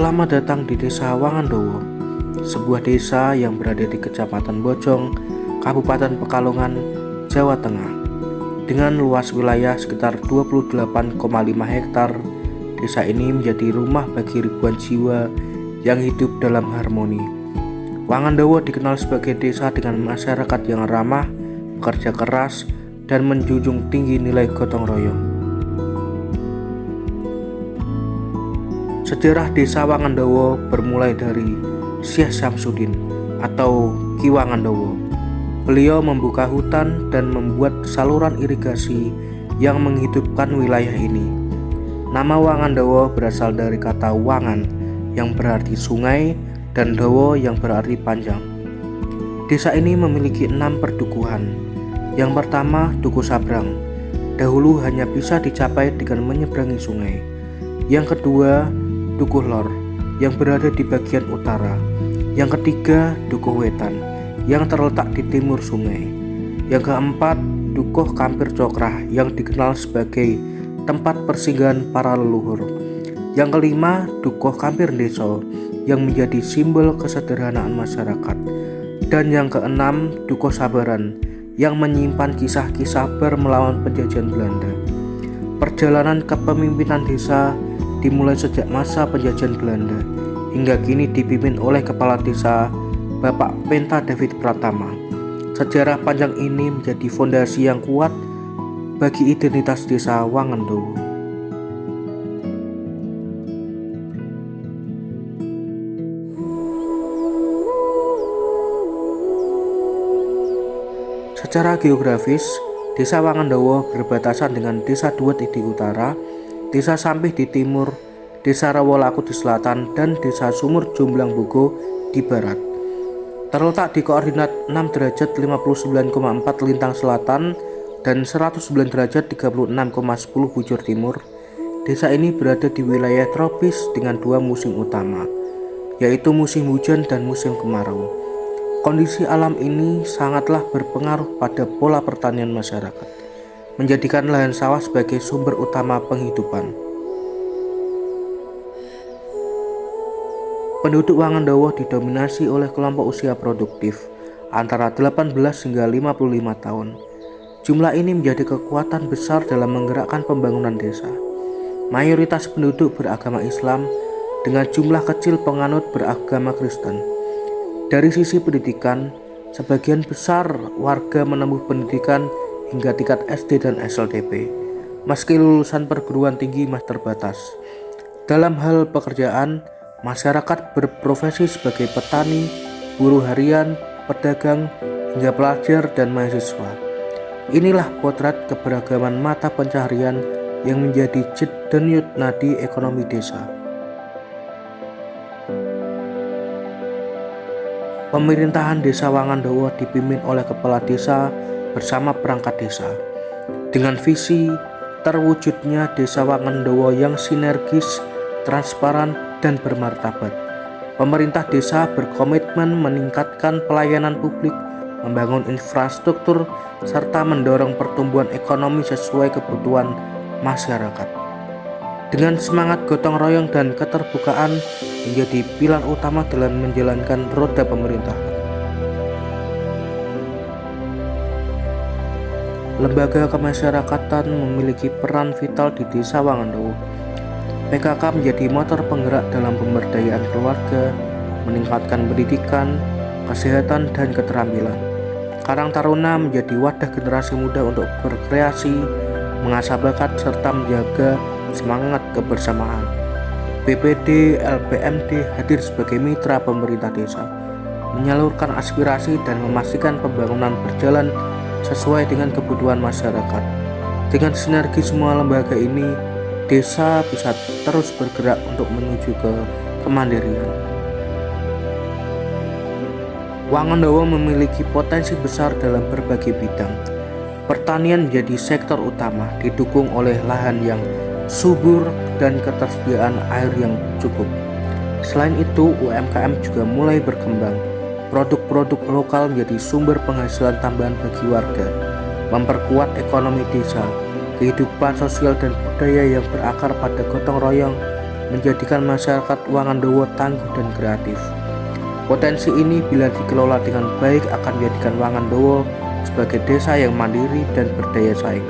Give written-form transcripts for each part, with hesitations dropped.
Selamat datang di Desa Wangandowo, sebuah desa yang berada di Kecamatan Bojong, Kabupaten Pekalongan, Jawa Tengah. Dengan luas wilayah sekitar 28,5 hektar, desa ini menjadi rumah bagi ribuan jiwa yang hidup dalam harmoni. Wangandowo dikenal sebagai desa dengan masyarakat yang ramah, bekerja keras, dan menjunjung tinggi nilai gotong royong. Sejarah desa Wangandowo bermulai dari Syekh Syamsuddin atau Ki Wangandowo. Beliau membuka hutan dan membuat saluran irigasi yang menghidupkan wilayah ini. Nama Wangandowo berasal dari kata wangan yang berarti sungai dan dowo yang berarti panjang. Desa ini memiliki 6 perdukuhan. Yang pertama, Duku Sabrang. Dahulu hanya bisa dicapai dengan menyeberangi sungai. Yang kedua, Dukuh Lor yang berada di bagian utara. Yang ketiga, Dukuh Wetan yang terletak di timur sungai. Yang keempat, Dukuh Kampir Cokrah yang dikenal sebagai tempat persinggahan para leluhur. Yang kelima, Dukuh Kampir Deso yang menjadi simbol kesederhanaan masyarakat. Dan yang keenam, Dukuh Sabaran yang menyimpan kisah-kisah melawan penjajahan Belanda. Perjalanan kepemimpinan desa dimulai sejak masa penjajahan Belanda hingga kini dipimpin oleh Kepala Desa Bapak Penta David Pratama. Sejarah panjang ini menjadi fondasi yang kuat bagi identitas desa Wangandowo. Secara geografis, desa Wangandowo berbatasan dengan Desa Duet di utara, Desa Sampih di timur, Desa Rawolaku di selatan, dan Desa Sumur Jomblang Bogo di barat. Terletak di koordinat 6 derajat 59,4 lintang selatan dan 109 derajat 36,10 bujur timur, desa ini berada di wilayah tropis dengan 2 musim utama, yaitu musim hujan dan musim kemarau. Kondisi alam ini sangatlah berpengaruh pada pola pertanian masyarakat, menjadikan lahan sawah sebagai sumber utama penghidupan. Penduduk Wangandowo didominasi oleh kelompok usia produktif antara 18 hingga 55 tahun. Jumlah ini menjadi kekuatan besar dalam menggerakkan pembangunan desa. Mayoritas penduduk beragama Islam dengan jumlah kecil penganut beragama Kristen. Dari sisi pendidikan, sebagian besar warga menempuh pendidikan hingga tingkat SD dan SLTP, meski lulusan perguruan tinggi masih terbatas. Dalam hal pekerjaan, masyarakat berprofesi sebagai petani, buruh harian, pedagang, hingga pelajar dan mahasiswa. Inilah potret keberagaman mata pencaharian yang menjadi denyut nadi ekonomi desa. Pemerintahan desa Wangandowo dipimpin oleh kepala desa bersama perangkat desa. Dengan visi terwujudnya desa Wangandowo yang sinergis, transparan, dan bermartabat, pemerintah desa berkomitmen meningkatkan pelayanan publik, membangun infrastruktur, serta mendorong pertumbuhan ekonomi sesuai kebutuhan masyarakat. Dengan semangat gotong royong dan keterbukaan menjadi pilar utama dalam menjalankan roda pemerintahan. Lembaga kemasyarakatan memiliki peran vital di desa Wangandowo. PKK menjadi motor penggerak dalam pemberdayaan keluarga, meningkatkan pendidikan, kesehatan, dan keterampilan. Karang Taruna menjadi wadah generasi muda untuk berkreasi, mengasah bakat, serta menjaga semangat kebersamaan. BPD LPMD hadir sebagai mitra pemerintah desa, menyalurkan aspirasi dan memastikan pembangunan berjalan sesuai dengan kebutuhan masyarakat. Dengan sinergi semua lembaga ini, desa bisa terus bergerak untuk menuju ke kemandirian. Wangandowo memiliki potensi besar dalam berbagai bidang. Pertanian menjadi sektor utama, didukung oleh lahan yang subur dan ketersediaan air yang cukup. Selain itu, UMKM juga mulai berkembang. Produk-produk lokal menjadi sumber penghasilan tambahan bagi warga, memperkuat ekonomi desa. Kehidupan sosial dan budaya yang berakar pada gotong royong menjadikan masyarakat Wangandowo tangguh dan kreatif. Potensi ini bila dikelola dengan baik akan menjadikan Wangandowo sebagai desa yang mandiri dan berdaya saing.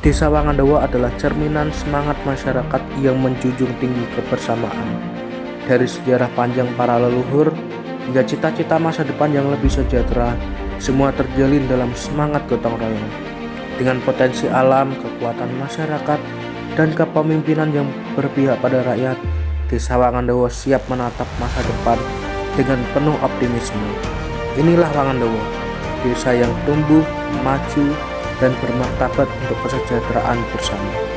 Desa Wangandowo adalah cerminan semangat masyarakat yang menjunjung tinggi kebersamaan. Dari sejarah panjang para leluhur hingga cita-cita masa depan yang lebih sejahtera, semua terjalin dalam semangat gotong royong. Dengan potensi alam, kekuatan masyarakat, dan kepemimpinan yang berpihak pada rakyat, Desa Wangandowo siap menatap masa depan dengan penuh optimisme. Inilah Wangandowo, desa yang tumbuh, maju, dan bermartabat untuk kesejahteraan bersama.